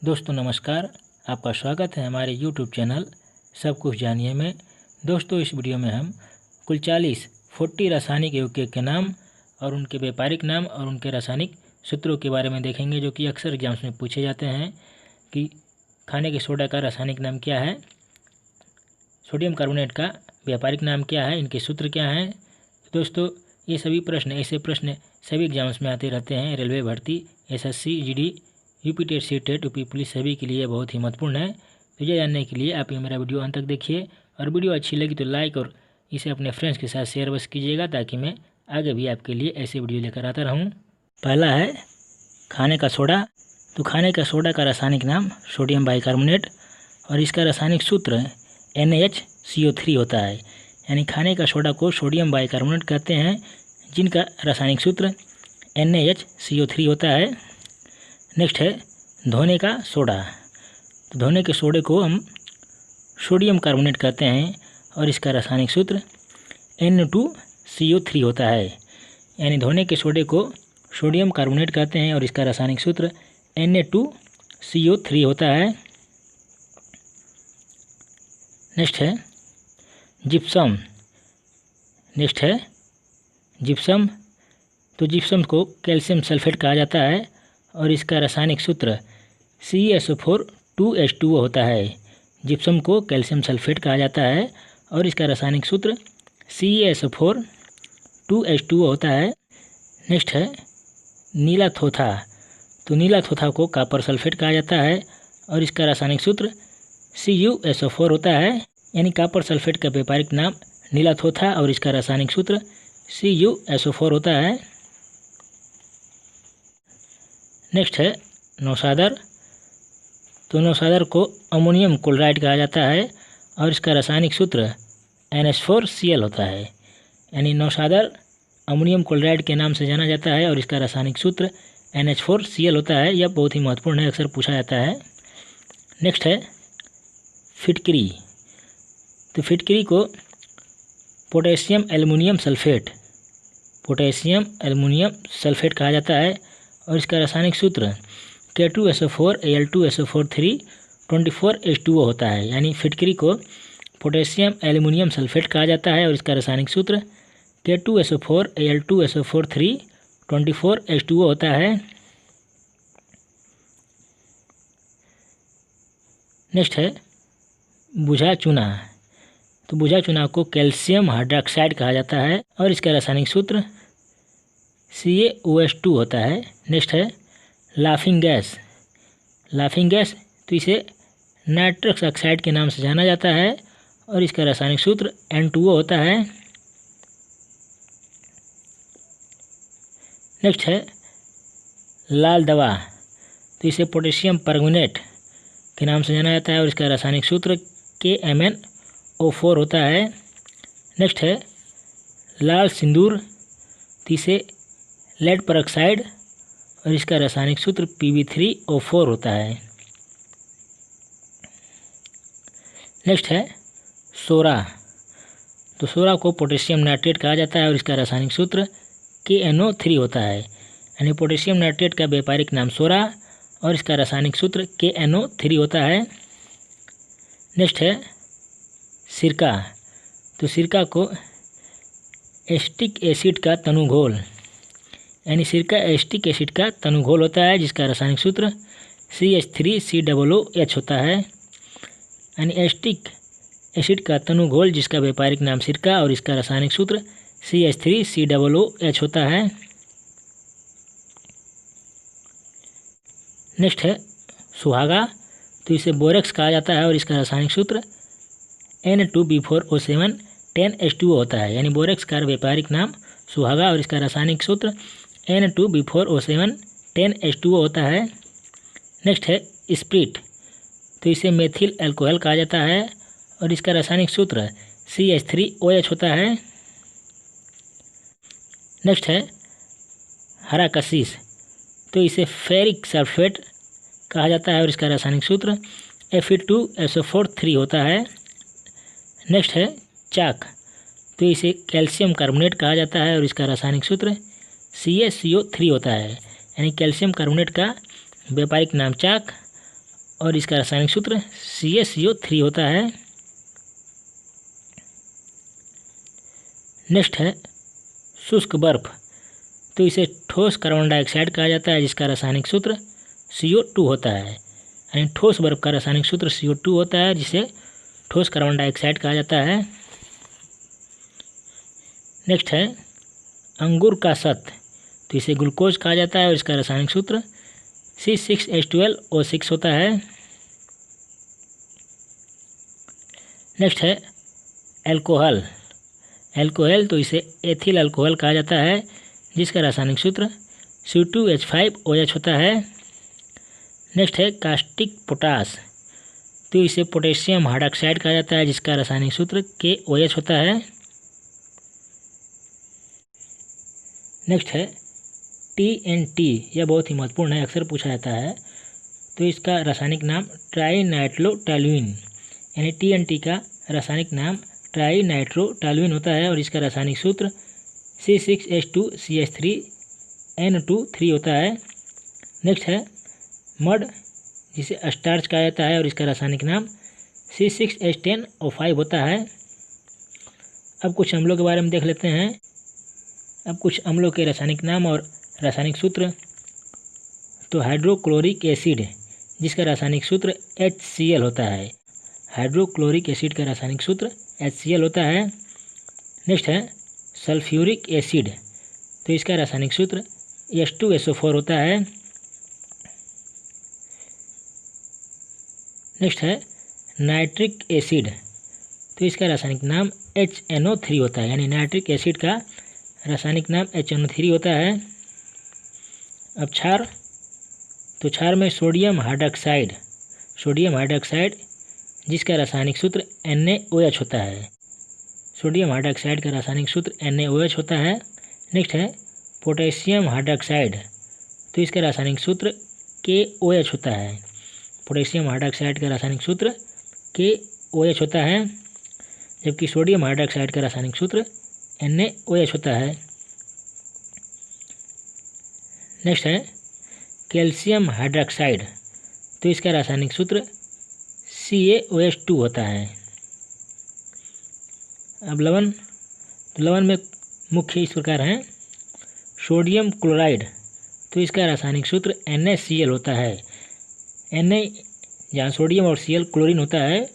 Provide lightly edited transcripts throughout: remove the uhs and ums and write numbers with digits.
दोस्तों नमस्कार, आपका स्वागत है हमारे YouTube चैनल सब कुछ जानिए में। दोस्तों इस वीडियो में हम कुल 40 रासायनिक यौगिक के नाम और उनके व्यापारिक नाम और उनके रासायनिक सूत्रों के बारे में देखेंगे, जो कि अक्सर एग्जाम्स में पूछे जाते हैं कि खाने के सोडा का रासायनिक नाम क्या है, सोडियम कार्बोनेट का व्यापारिक नाम क्या है, इनके सूत्र क्या हैं। दोस्तों ये सभी प्रश्न ऐसे प्रश्न सभी एग्जाम्स में आते रहते हैं। रेलवे भर्ती, SSC, GD, UP TET, C TET, UP police सभी के लिए बहुत ही महत्वपूर्ण है। तो ये जानने के लिए आप ये मेरा वीडियो अंत तक देखिए, और वीडियो अच्छी लगी तो लाइक और इसे अपने फ्रेंड्स के साथ शेयर बस कीजिएगा, ताकि मैं आगे भी आपके लिए ऐसे वीडियो लेकर आता रहूँ। पहला है खाने का सोडा। तो खाने का सोडा का रासायनिक नाम सोडियम बाइकार्बोनेट और इसका रासायनिक सूत्र NaHCO3 होता है। यानी खाने का सोडा को सोडियम बाइकार्बोनेट कहते हैं, जिनका रासायनिक सूत्र NaHCO3 होता है। नेक्स्ट है धोने का सोडा। तो धोने के सोडे को हम सोडियम कार्बोनेट कहते हैं और इसका रासायनिक सूत्र Na2CO3 होता है। यानी धोने के सोडे को सोडियम कार्बोनेट कहते हैं और इसका रासायनिक सूत्र Na2CO3 होता है। नेक्स्ट है जिप्सम। जिप्सम। तो जिप्सम को कैल्शियम सल्फेट कहा जाता है और इसका रासायनिक सूत्र CaSO4 2H2O होता है। जिप्सम को कैल्शियम सल्फेट कहा जाता है और इसका रासायनिक सूत्र CaSO4 2H2O होता है। नेक्स्ट है नीला थोथा। तो नीला थोथा को कॉपर सल्फेट कहा जाता है और इसका रासायनिक सूत्र CuSO4 होता है। यानी कॉपर सल्फेट का व्यापारिक नाम नीला थोथा और इसका रासायनिक सूत्र CuSO4 होता है। नेक्स्ट है नौशादर। तो नौशादर को अमोनियम क्लोराइड कहा जाता है और इसका रासायनिक सूत्र NH4Cl होता है। यानी नौशादर अमोनियम क्लोराइड के नाम से जाना जाता है और इसका रासायनिक सूत्र NH4Cl होता है। यह बहुत ही महत्वपूर्ण है, अक्सर पूछा जाता है। नेक्स्ट है फिटकरी। तो फिटकरी को पोटेशियम एल्युमिनियम सल्फेट कहा जाता है और इसका रासायनिक सूत्र K2SO4Al2SO4 3 24H2O होता है। यानी फिटकरी को पोटेशियम एल्युमिनियम सल्फेट कहा जाता है और इसका रासायनिक सूत्र K2SO4Al2SO4 3 24H2O होता है। नेक्स्ट है बुझा चूना। तो बुझा चूना को कैल्शियम हाइड्रोक्साइड कहा जाता है और इसका रासायनिक सूत्र CaOH2 होता है। नेक्स्ट है लाफिंग गैस। तो इसे नाइट्रस ऑक्साइड के नाम से जाना जाता है और इसका रासायनिक सूत्र N2O होता है। नेक्स्ट है लाल दवा। तो इसे पोटेशियम परमंगनेट के नाम से जाना जाता है और इसका रासायनिक सूत्र KMnO4 होता है। नेक्स्ट है लाल सिंदूर। तो इसे लेड परऑक्साइड और इसका रासायनिक सूत्र Pb3O4 होता है। नेक्स्ट है सोरा। तो सोरा को पोटेशियम नाइट्रेट कहा जाता है और इसका रासायनिक सूत्र KNO3 होता है। यानी पोटेशियम नाइट्रेट का व्यापारिक नाम सोरा और इसका रासायनिक सूत्र KNO3 होता है। नेक्स्ट है सिरका। तो सिरका को एसिटिक एसिड का तनुघोल, यानी सिरका एसिटिक एसिड का तनुघोल होता है, जिसका रासायनिक सूत्र CH3COOH होता है। यानी एसिटिक एसिड का तनुघोल जिसका व्यापारिक नाम सिरका और इसका रासायनिक सूत्र CH3COOH होता है। नेक्स्ट है सुहागा। तो इसे बोरेक्स कहा जाता है और इसका रासायनिक सूत्र N2B4O7 10H2O होता है। यानी बोरेक्स का व्यापारिक नाम सुहागा और इसका रासायनिक सूत्र N2B4O7 10H2O होता है। नेक्स्ट है स्प्रिट। तो इसे मेथिल अल्कोहल कहा जाता है और इसका रासायनिक सूत्र CH3OH होता है। नेक्स्ट है हरा कशिश। तो इसे फेरिक सल्फेट कहा जाता है और इसका रासायनिक सूत्र Fe2SO4 3 होता है। नेक्स्ट है चाक। तो इसे कैल्शियम कार्बोनेट कहा जाता है और इसका रासायनिक सूत्र CaCO3 होता है। यानी कैल्शियम कार्बोनेट का व्यापारिक नाम चाक और इसका रासायनिक सूत्र CaCO3 होता है। नेक्स्ट है शुष्क बर्फ, तो इसे ठोस कार्बन डाइऑक्साइड कहा जाता है, जिसका रासायनिक सूत्र CO2 होता है। यानी ठोस बर्फ का रासायनिक सूत्र CO2 होता है, जिसे ठोस कार्बन डाइऑक्साइड कहा जाता है। नेक्स्ट है अंगूर का शत, तो इसे ग्लूकोज कहा जाता है और इसका रासायनिक सूत्र C6H12O6 होता है। नेक्स्ट है एल्कोहल, तो इसे एथिल अल्कोहल कहा जाता है, जिसका रासायनिक सूत्र C2H5OH होता है। नेक्स्ट है कास्टिक पोटास, तो इसे पोटेशियम हाइड्रॉक्साइड कहा जाता है, जिसका रासायनिक सूत्र KOH होता है। नेक्स्ट है TNT, यह बहुत ही महत्वपूर्ण है, अक्सर पूछा जाता है। तो इसका रासायनिक नाम ट्राइनाइट्रोटोल्यूइन, यानी TNT का रासायनिक नाम ट्राइनाइट्रोटोल्यूइन होता है और इसका रासायनिक सूत्र C6H2CH3N23 होता है। नेक्स्ट है मड, जिसे स्टार्च कहा जाता है और इसका रासायनिक नाम C6H10O5 होता है। अब कुछ अम्लों के बारे में देख लेते हैं। अब कुछ अम्लों के रासायनिक नाम और रासायनिक सूत्र। तो हाइड्रोक्लोरिक एसिड, जिसका रासायनिक सूत्र HCl होता है। हाइड्रोक्लोरिक एसिड का रासायनिक सूत्र HCl होता है। नेक्स्ट है सल्फ्यूरिक एसिड, तो इसका रासायनिक सूत्र H2SO4 होता है। नेक्स्ट है नाइट्रिक एसिड, तो इसका रासायनिक नाम HNO3 होता है, यानी नाइट्रिक एसिड का रासायनिक नाम HNO3 होता है। अब क्षार, तो क्षार में सोडियम हाइड्रॉक्साइड, जिसका रासायनिक सूत्र NaOH होता है। सोडियम हाइड्रॉक्साइड का रासायनिक सूत्र NaOH होता है। नेक्स्ट है पोटेशियम हाइड्रॉक्साइड, तो इसका रासायनिक सूत्र KOH होता है। पोटेशियम हाइड्रॉक्साइड का रासायनिक सूत्र KOH होता है, जबकि सोडियम हाइड्रॉक्साइड का रासायनिक सूत्र NaOH होता है। नेक्स्ट है कैल्शियम हाइड्रॉक्साइड, तो इसका रासायनिक सूत्र CaOH2 होता है। अब लवण, तो लवण में मुख्य इस प्रकार हैं। सोडियम क्लोराइड, तो इसका रासायनिक सूत्र NaCl होता है। Na जहाँ सोडियम और Cl क्लोरीन होता है,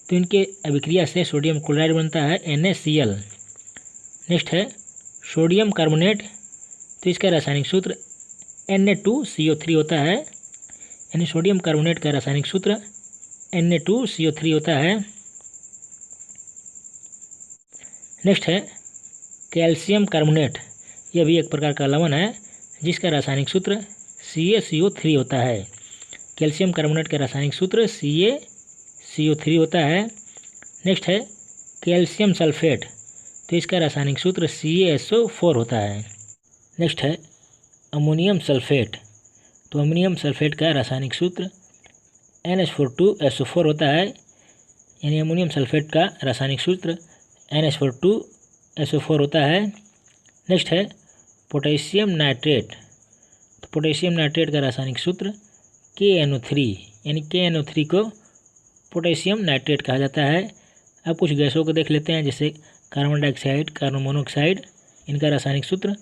तो इनके अभिक्रिया से सोडियम क्लोराइड बनता है NaCl। नेक्स्ट है सोडियम कार्बोनेट, तो इसका रासायनिक सूत्र Na2CO3 होता है, यानी सोडियम कार्बोनेट का रासायनिक सूत्र Na2CO3 होता है। नेक्स्ट है कैल्शियम कार्बोनेट, यह भी एक प्रकार का लवण है, जिसका रासायनिक सूत्र CaCO3 होता है। कैल्शियम कार्बोनेट का रासायनिक सूत्र CaCO3 होता है। नेक्स्ट है कैल्शियम सल्फेट, तो इसका रासायनिक सूत्र CaSO4 होता है। नेक्स्ट है अमोनियम सल्फेट, तो अमोनियम सल्फेट का रासायनिक सूत्र NH42SO4 होता है, यानी अमोनियम सल्फेट का रासायनिक सूत्र NH42SO4 होता है। नेक्स्ट है पोटेशियम नाइट्रेट, तो पोटेशियम नाइट्रेट का रासायनिक सूत्र KNO3, यानी KNO3 को पोटेशियम नाइट्रेट कहा जाता है। अब कुछ गैसों को देख लेते हैं, जैसे कार्बन डाइऑक्साइड, कार्बन मोनोऑक्साइड, इनका रासायनिक सूत्र।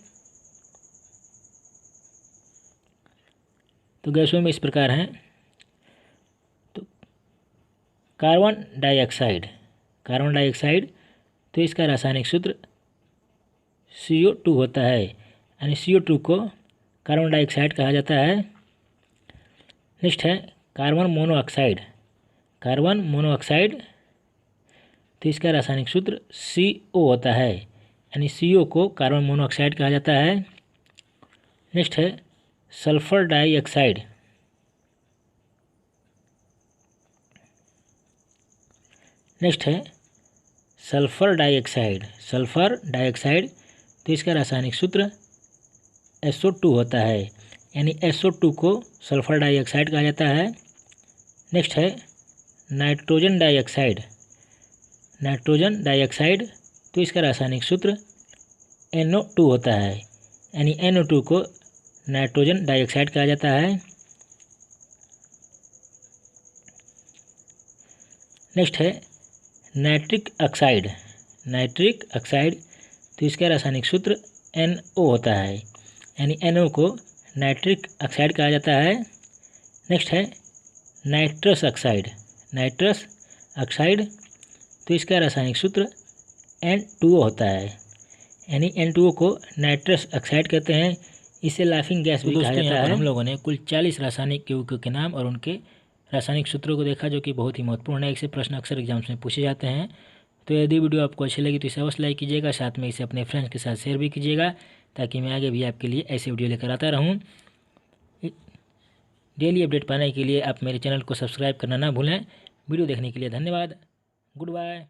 तो गैसों में इस प्रकार हैं। तो कार्बन डाइऑक्साइड, तो इसका रासायनिक सूत्र CO2 होता है, यानी CO2 को कार्बन डाइऑक्साइड कहा जाता है। नेक्स्ट है कार्बन मोनोऑक्साइड, तो इसका रासायनिक सूत्र CO होता है, यानी CO को कार्बन मोनोऑक्साइड कहा जाता है। नेक्स्ट है सल्फर डाइऑक्साइड, तो इसका रासायनिक सूत्र SO2 होता है, यानी SO2 को सल्फर डाइऑक्साइड कहा जाता है। नेक्स्ट है नाइट्रोजन डाइऑक्साइड, तो इसका रासायनिक सूत्र NO2 होता है, यानी NO2 को नाइट्रोजन डाइऑक्साइड कहा जाता है। नेक्स्ट है नाइट्रिक ऑक्साइड। नाइट्रिक ऑक्साइड, तो इसका रासायनिक सूत्र NO होता है, यानी NO को नाइट्रिक ऑक्साइड कहा जाता है। नेक्स्ट है नाइट्रस ऑक्साइड। नाइट्रस ऑक्साइड, तो इसका रासायनिक सूत्र N2O होता है, यानी N2O को नाइट्रस ऑक्साइड कहते हैं। इसे लाफिंग गैस भी कहा जाता है। हम लोगों ने कुल 40 रासायनिक यौगिकों के नाम और उनके रासायनिक सूत्रों को देखा, जो कि बहुत ही महत्वपूर्ण है। इससे प्रश्न अक्सर एग्जाम्स में पूछे जाते हैं। तो यदि वीडियो आपको अच्छी लगी तो इसे अवश्य लाइक कीजिएगा, साथ में इसे अपने फ्रेंड्स के साथ शेयर भी कीजिएगा, ताकि मैं आगे भी आपके लिए ऐसे वीडियो लेकर आता रहूँ। डेली अपडेट पाने के लिए आप मेरे चैनल को सब्सक्राइब करना ना भूलें। वीडियो देखने के लिए धन्यवाद। Good bye.